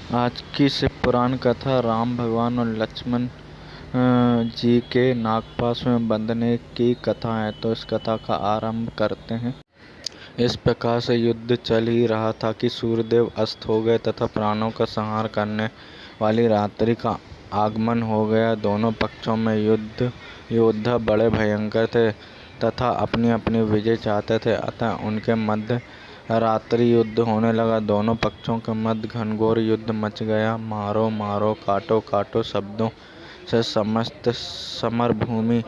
आज की शिव पुराण कथा राम भगवान और लक्ष्मण जी के नागपाश में बंधने की कथा है। तो इस कथा का आरंभ करते हैं। इस प्रकार से युद्ध चल ही रहा था कि सूर्यदेव अस्त हो गए तथा प्राणों का संहार करने वाली रात्रि का आगमन हो गया। दोनों पक्षों में योद्धा बड़े भयंकर थे तथा अपनी अपनी विजय चाहते थे। अतः उनके मध्य रात्रि युद्ध होने लगा। दोनों पक्षों के मध्य घनघोर युद्ध मच गया। मारो मारो, काटो काटो शब्दों से समस्त समरभूमि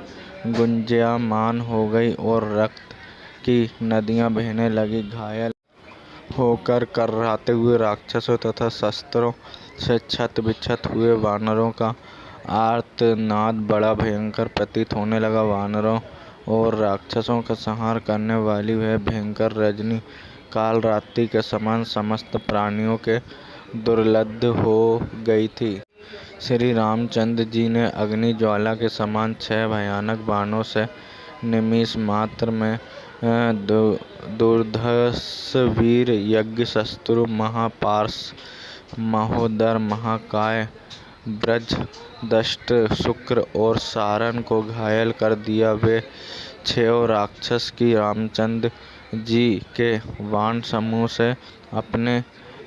गुंजयमान हो गई और रक्त की नदियां बहने लगी। घायल होकर कर्राते हुए राक्षसों तथा शस्त्रों से छत बिछत हुए वानरों का आर्तनाद बड़ा भयंकर प्रतीत होने लगा। वानरों और राक्षसों का संहार करने वाली वह भयंकर रजनी काल रात्रि के समान समस्त प्राणियों के दुर्लभ हो गई थी। श्री रामचंद्र जी ने अग्नि ज्वाला के समान 6 भयानक बाणों से निमिष मात्र में दुर्धर्ष वीर यज्ञ शत्रु महापार्श महोदर महाकाय ब्रजदष्ट शुक्र और सारन को घायल कर दिया। वे 6 राक्षस की रामचंद्र जी के बाण समूह से अपने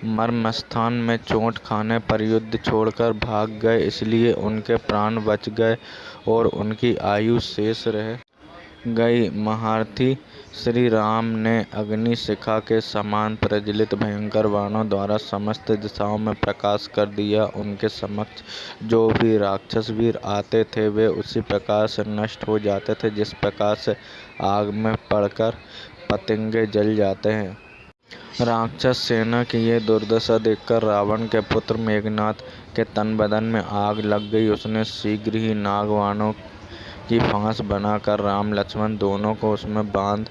मर्मस्थान में चोट खाने पर युद्ध छोड़कर भाग गए, इसलिए उनके प्राण बच गए और उनकी आयु शेष रह गई। महारथी श्री राम ने अग्नि शिखा के समान प्रज्वलित भयंकर बाणों द्वारा समस्त दिशाओं में प्रकाश कर दिया। उनके समक्ष जो भी राक्षस वीर आते थे वे उसी प्रकार से नष्ट हो जाते थे जिस प्रकार से आग में पड़कर पतंगे जल जाते हैं। राक्षस सेना की ये दुर्दशा देखकर रावण के पुत्र मेघनाद के तन बदन में आग लग गई। उसने शीघ्र ही नागवाणों की फांस बनाकर राम लक्ष्मण दोनों को उसमें बांध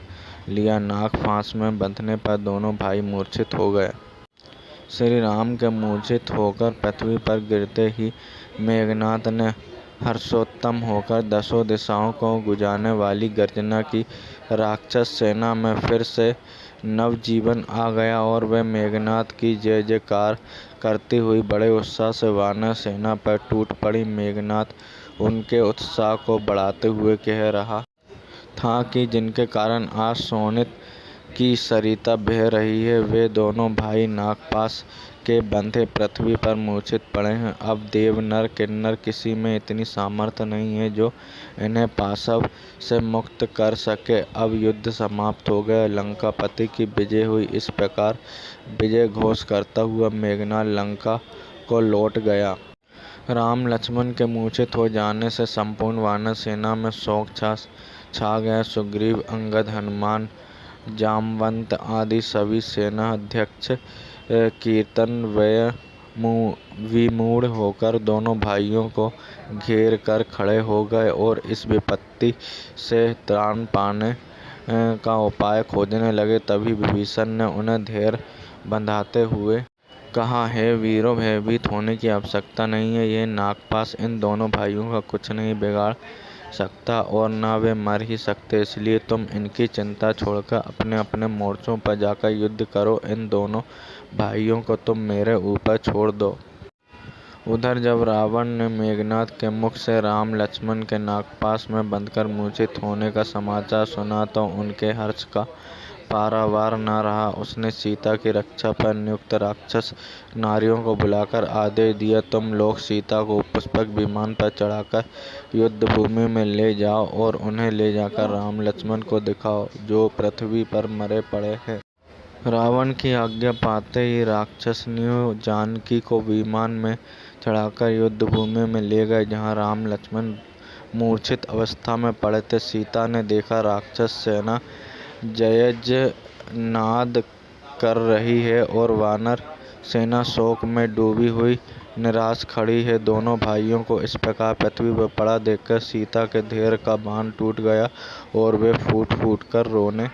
लिया। नाग फांस में बंधने पर दोनों भाई मूर्छित हो गए। श्री राम के मूर्छित होकर पृथ्वी पर गिरते ही मेघनाद ने हर्षोत्तम होकर 10 दिशाओं को गुंजाने वाली गर्जना की। राक्षस सेना में फिर से नवजीवन आ गया और वे मेघनाद की जय जयकार करती हुई बड़े उत्साह से वानर सेना पर टूट पड़ी। मेघनाद उनके उत्साह को बढ़ाते हुए कह रहा था कि जिनके कारण आज सोनित की सरिता बह रही है वे दोनों भाई नागपाश के बंधे पृथ्वी पर मूर्छित पड़े हैं। अब देव नर किन्नर किसी में इतनी सामर्थ्य नहीं है जो इन्हें पाशव से मुक्त कर सके। अब युद्ध समाप्त हो गया। लंकापति की विजय हुई। इस प्रकार विजय घोष करता हुआ मेघनाद लंका को लौट गया। राम लक्ष्मण के मूर्छित हो जाने से संपूर्ण वानर सेना में शोक छा गया। सुग्रीव, अंगद, हनुमान, जामवंत आदि सभी सेना अध्यक्ष कीर्तन विमूढ़ होकर दोनों भाइयों को घेर कर खड़े हो गए और इस विपत्ति से त्राण पाने का उपाय खोजने लगे। तभी विभीषण ने उन्हें धैर्य बंधाते हुए कहा, हे वीरों, भयभीत होने की आवश्यकता नहीं है। ये नागपाश इन दोनों भाइयों का कुछ नहीं बिगाड़ सकता और न वे मर ही सकते, इसलिए तुम इनकी चिंता छोड़कर अपने अपने मोर्चों पर जाकर युद्ध करो। इन दोनों भाइयों को तुम मेरे ऊपर छोड़ दो। उधर जब रावण ने मेघनाद के मुख से राम लक्ष्मण के नागपाश में बंधकर मूर्छित होने का समाचार सुना तो उनके हर्ष का पारावार न रहा। उसने सीता की रक्षा पर नियुक्त राक्षस नारियों को बुलाकर आदेश दिया, तुम लोग सीता को पुष्पक विमान पर चढ़ाकर युद्ध भूमि में ले जाओ और उन्हें ले जाकर राम लक्ष्मण को दिखाओ जो पृथ्वी पर मरे पड़े हैं। रावण की आज्ञा पाते ही राक्षसनियों जानकी को विमान में चढ़ाकर युद्ध भूमि में ले गए जहाँ राम लक्ष्मण मूर्छित अवस्था में पड़े थे। सीता ने देखा राक्षस सेना जयजनाद कर रही है और वानर सेना शोक में डूबी हुई निराश खड़ी है। दोनों भाइयों को इस प्रकार पृथ्वी पर पड़ा देखकर सीता के धैर्य का बांध टूट गया और वे फूट फूट कर रोने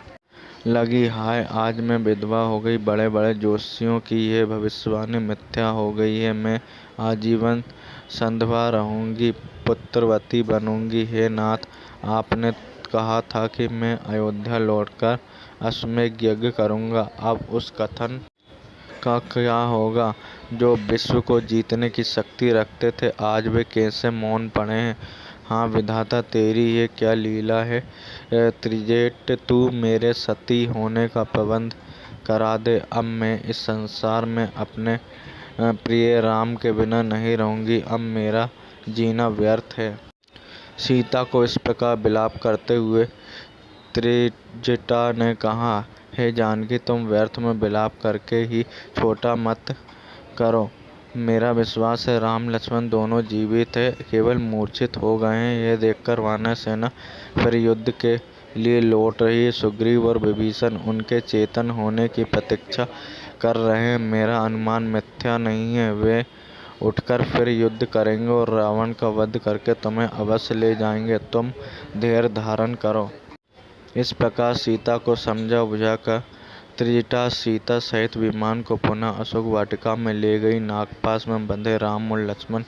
लगी। हाय, आज मैं विधवा हो गई। बड़े बड़े जोशियों की यह भविष्यवाणी मिथ्या हो गई है। मैं आजीवन संधवा रहूंगी, पुत्रवती बनूंगी। हे नाथ, आपने कहा था कि मैं अयोध्या लौटकर अश्वमेध यज्ञ करूंगा। अब उस कथन का क्या होगा? जो विश्व को जीतने की शक्ति रखते थे, आज वे कैसे मौन पड़े हैं? हाँ विधाता, तेरी ये क्या लीला है। त्रिजट, तू मेरे सती होने का प्रबंध करा दे। अब मैं इस संसार में अपने प्रिय राम के बिना नहीं रहूंगी। अब मेरा जीना व्यर्थ है। सीता को इस प्रकार विलाप करते हुए त्रिजटा ने कहा, हे जानकी, तुम व्यर्थ में विलाप करके ही छोटा मत करो। मेरा विश्वास है राम लक्ष्मण दोनों जीवित है, केवल मूर्छित हो गए हैं। यह देखकर वानर सेना फिर युद्ध के लिए लौट रही है। सुग्रीव और विभीषण उनके चेतन होने की प्रतीक्षा कर रहे हैं। मेरा अनुमान मिथ्या नहीं है, वे उठकर फिर युद्ध करेंगे और रावण का वध करके तुम्हें अवश्य ले जाएंगे। तुम धैर्य धारण करो। इस प्रकार सीता को समझा बुझाकर त्रिजटा सीता सहित विमान को पुनः अशोक वाटिका में ले गई। नागपाश में बंधे राम और लक्ष्मण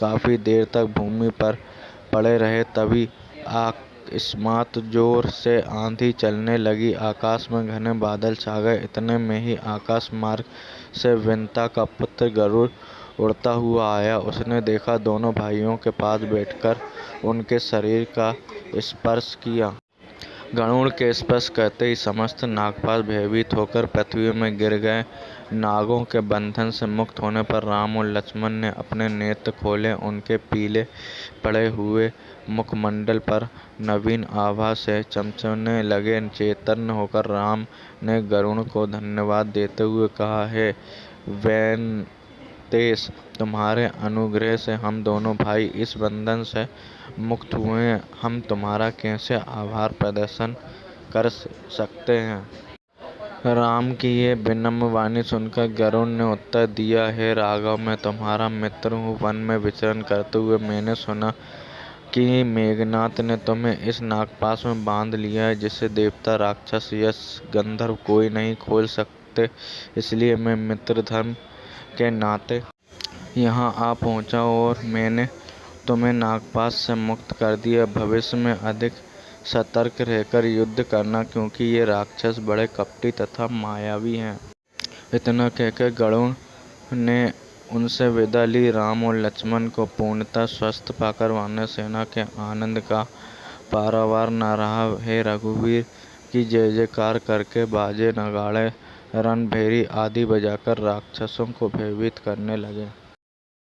काफी देर तक भूमि पर पड़े रहे। तभी अकस्मात जोर से आंधी चलने लगी। आकाश में घने बादल छा गए। इतने में ही आकाश मार्ग से विंता का पुत्र गरुड़ उड़ता हुआ आया। उसने देखा दोनों भाइयों के पास बैठकर उनके शरीर का स्पर्श किया। गरुड़ के स्पर्श करते ही समस्त नागपाश भयभीत होकर पृथ्वी में गिर गए। नागों के बंधन से मुक्त होने पर राम और लक्ष्मण ने अपने नेत्र खोले। उनके पीले पड़े हुए मुखमंडल पर नवीन आभा से चमचमने लगे। चैतन्य होकर राम ने गरुड़ को धन्यवाद देते हुए कहा, हे वेंकटेश, तुम्हारे अनुग्रह से हम दोनों भाई इस बंधन से मुक्त हुए हैं। हम तुम्हारा कैसे आभार प्रदर्शन कर सकते हैं। राम की ये विनम्र वाणी सुनकर गरुड़ ने उत्तर दिया, हे राघव, मैं तुम्हारा मित्र हूँ। वन में विचरण करते हुए मैंने सुना कि मेघनाथ ने तुम्हें इस नागपाश में बांध लिया है, जिसे देवता, राक्षस, यक्ष, गंधर्व कोई नहीं खोल सकते। इसलिए मैं मित्र धर्म के नाते यहाँ आ पहुँचा और मैंने तुम्हें नागपाश से मुक्त कर दिया। भविष्य में अधिक सतर्क रहकर युद्ध करना, क्योंकि ये राक्षस बड़े कपटी तथा मायावी हैं। इतना कहकर गरुड़ ने उनसे विदा ली। राम और लक्ष्मण को पूर्णतः स्वस्थ पाकर वानर सेना के आनंद का पारावार न रहा। हे रघुवीर की जय जयकार करके बाजे, नगाड़े, रणभेरी आदि बजाकर राक्षसों को भयभीत करने लगे।